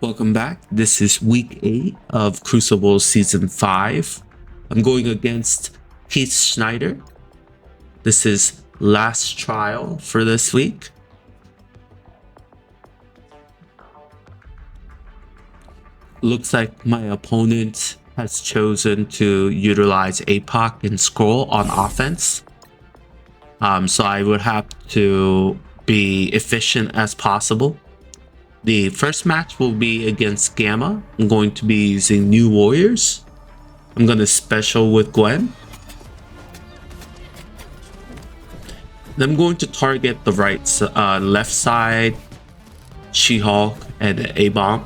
Welcome back. This is week 8 of Crucible season 5. I'm going against Keith Schneider. This is last trial for this week. Looks like my opponent has chosen to utilize Apoc and Skrull on offense. So I would have to be efficient as possible. The first match will be against Gamma. I'm going to be using New Warriors. I'm going to special with Gwen. Then I'm going to target the left side, She-Hulk and A-Bomb,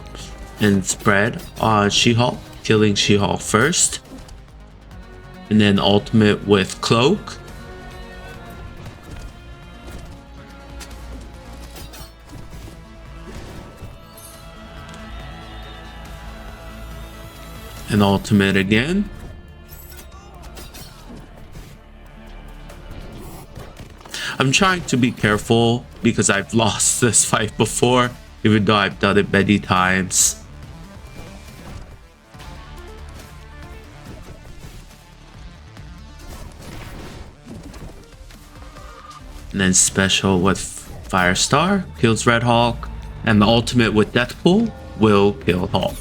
and spread on She-Hulk, killing She-Hulk first. And then ultimate with Cloak. And ultimate again. I'm trying to be careful because I've lost this fight before, even though I've done it many times. And then special with Firestar kills Red Hulk, and the ultimate with Deathpool will kill Hulk.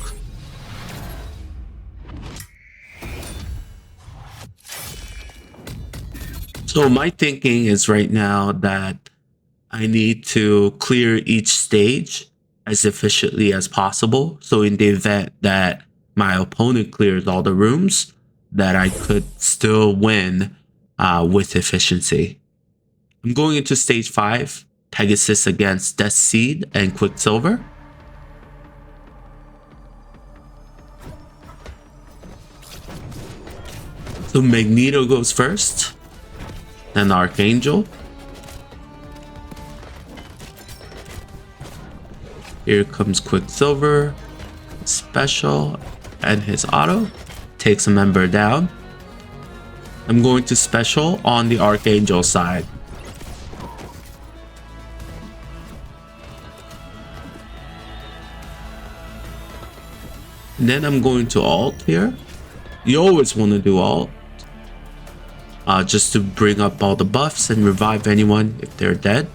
So my thinking is right now that I need to clear each stage as efficiently as possible. So in the event that my opponent clears all the rooms, that I could still win with efficiency. I'm going into stage 5, Pegasus against Death Seed and Quicksilver. So Magneto goes first. Then Archangel. Here comes Quicksilver, special, and his auto takes a member down. I'm going to special on the Archangel side. And then I'm going to ult here. You always want to do ult. Just to bring up all the buffs and revive anyone if they're dead.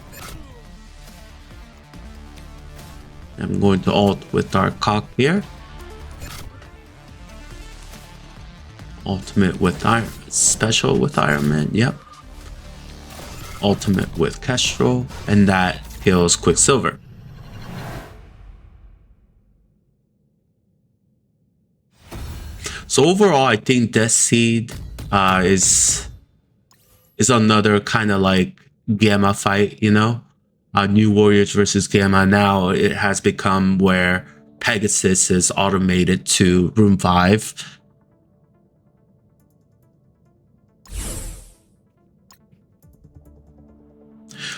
I'm going to ult with Dark Cock here. Ultimate with special with Iron Man, yep. Ultimate with Kestrel, and that kills Quicksilver. So overall, I think Death Seed is another kind of like Gamma fight, you know? New Warriors versus Gamma. Now it has become where Pegasus is automated to room 5.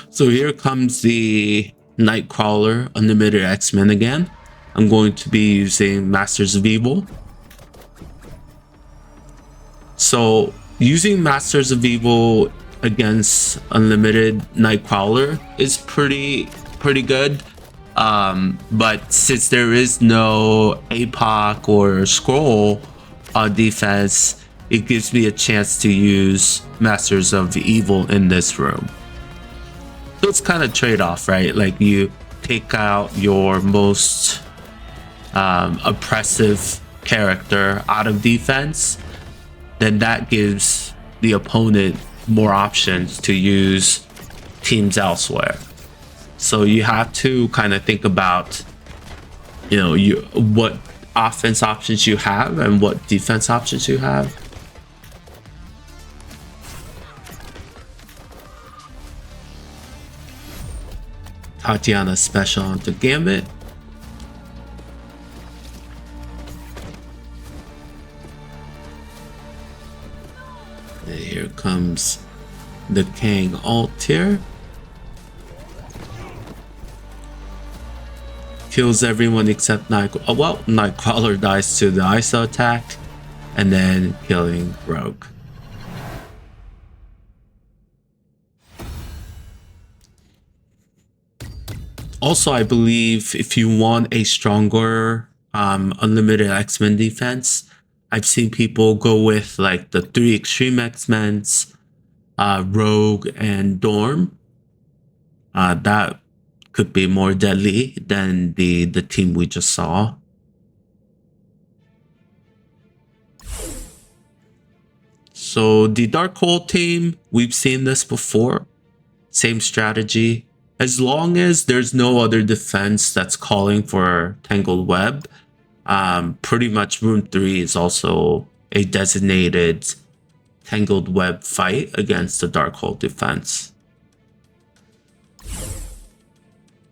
So here comes the Nightcrawler Unlimited X-Men again. I'm going to be using Masters of Evil. So using Masters of Evil against Unlimited Nightcrawler is pretty good. But since there is no Apoc or Skrull on defense, it gives me a chance to use Masters of Evil in this room. So it's kind of trade-off, right? Like you take out your most oppressive character out of defense, then that gives the opponent more options to use teams elsewhere. So you have to kind of think about, you know, what offense options you have and what defense options you have. Tatiana special onto Gambit. And here comes the Kang ult here. Kills everyone except Nightcrawler. Well, Nightcrawler dies to the ISO attack. And then killing Rogue. Also, I believe if you want a stronger unlimited X-Men defense, I've seen people go with like the 3 extreme X-Men's, Rogue and Dorm. That could be more deadly than the team we just saw. So the Darkhold team, we've seen this before. Same strategy. As long as there's no other defense that's calling for Tangled Web, pretty much Room 3 is also a designated Tangled Web fight against the Darkhold defense.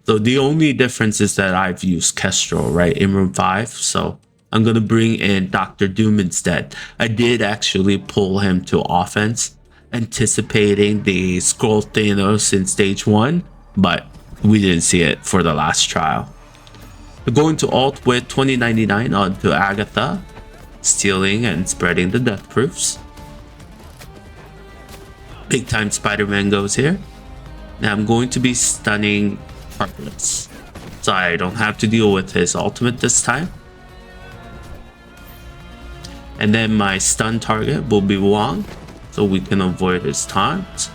So the only difference is that I've used Kestrel, right, in Room 5. So I'm going to bring in Dr. Doom instead. I did actually pull him to offense, anticipating the Skrull Thanos in stage 1, but we didn't see it for the last trial. We're going to ult with 2099 onto Agatha, stealing and spreading the death proofs. Big time Spider-Man goes here. Now I'm going to be stunning Heartless, so I don't have to deal with his ultimate this time. And then my stun target will be Wong, so we can avoid his taunts.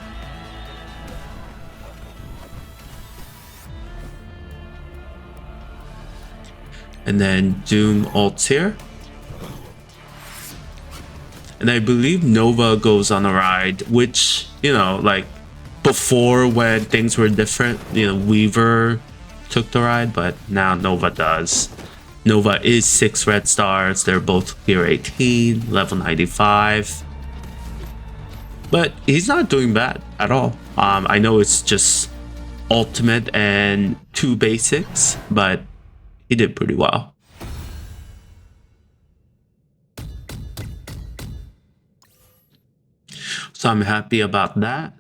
And then Doom ults here. And I believe Nova goes on a ride, which, you know, like before when things were different, you know, Weaver took the ride, but now Nova does. Nova is 6 red stars. They're both tier 18, level 95. But he's not doing bad at all. I know it's just ultimate and 2 basics, but he did pretty well. So I'm happy about that.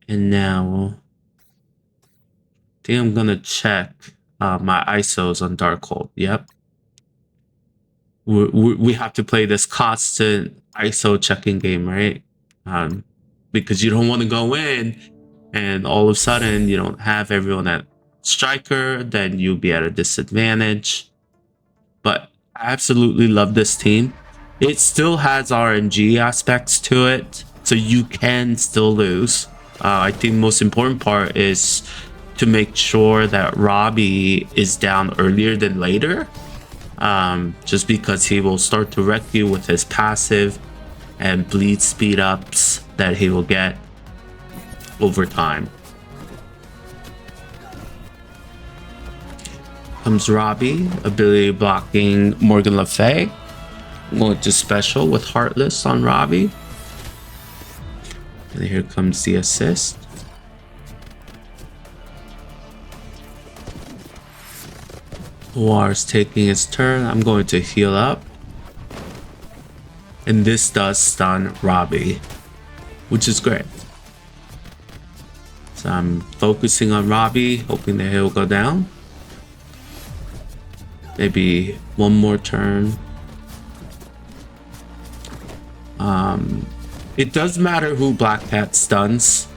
And now I think I'm gonna check my ISOs on Darkhold. Yep. We have to play this constant ISO checking game, right? Because you don't want to go in and all of a sudden you don't have everyone at striker, then you'll be at a disadvantage. But I absolutely love this team. It still has RNG aspects to it, so you can still lose. I think the most important part is to make sure that Robbie is down earlier than later, just because he will start to wreck you with his passive and bleed speed ups that he will get over time. Comes Robbie, ability blocking Morgan Le Fay. I'm going to special with Heartless on Robbie. And here comes the assist. Noir's taking his turn. I'm going to heal up. And this does stun Robbie, which is great. So I'm focusing on Robbie, hoping that he'll go down. Maybe one more turn. It does matter who Black Cat stuns.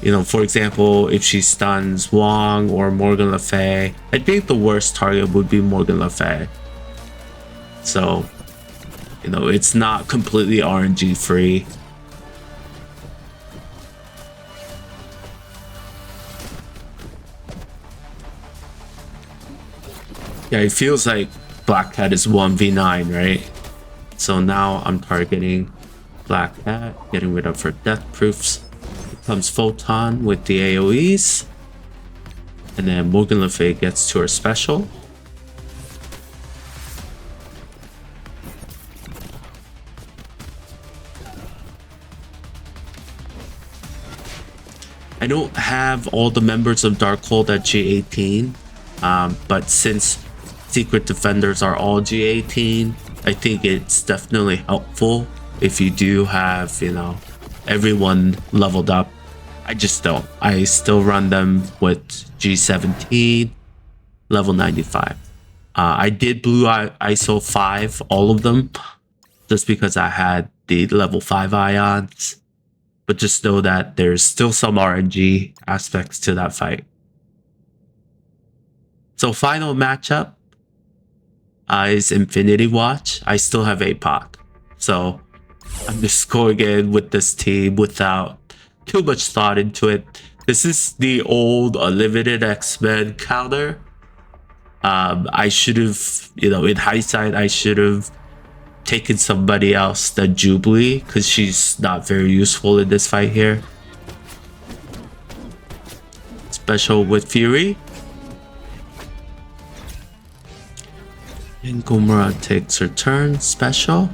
You know, for example, if she stuns Wong or Morgan Le Fay, I think the worst target would be Morgan Le Fay. So, you know, it's not completely RNG free. Yeah, it feels like Black Cat is 1v9, right? So now I'm targeting Black Cat, getting rid of her death proofs. Here comes Photon with the AoEs. And then Morgan Le Fay gets to her special. I don't have all the members of Darkhold at G18, but since Secret Defenders are all G18, I think it's definitely helpful if you do have, you know, everyone leveled up. I just don't. I still run them with G17, level 95. I did blue ISO 5, all of them, just because I had the level 5 ions. but just know that there's still some RNG aspects to that fight. So final matchup is Infinity Watch. I still have Apoc. So I'm just going in with this team without too much thought into it. This is the old Unlimited X-Men counter. I should have, in hindsight, I should have taken somebody else than Jubliee, because she's not very useful in this fight here. Special with Fury. And Gomorrah takes her turn, special.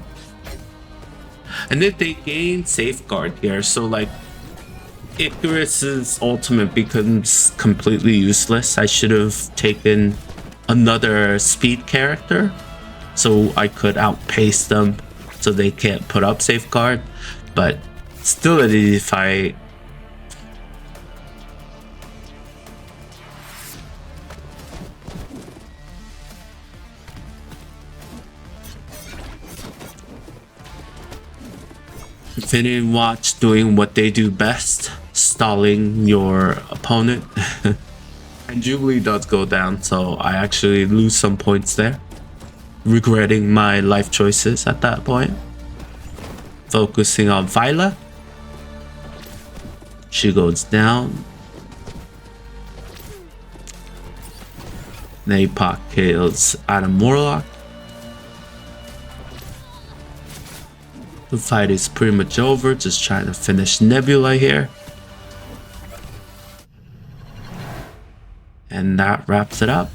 And then they gain Safeguard here, so like Icarus's ultimate becomes completely useless. I should have taken another speed character so I could outpace them so they can't put up Safeguard, but still an easy fight. Infinity Watch doing what they do best, stalling your opponent. And Jubilee does go down, so I actually lose some points there. Regretting my life choices at that point. Focusing on Viola. She goes down. Apoc kills Adam Warlock. The fight is pretty much over, just trying to finish Nebula here. And that wraps it up.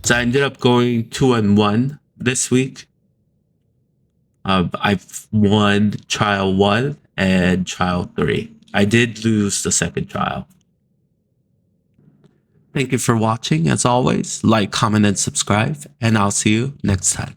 So I ended up going 2-1 this week. I've won trial 1 and trial 3. I did lose the second trial. Thank you for watching. As always, like, comment, and subscribe, and I'll see you next time.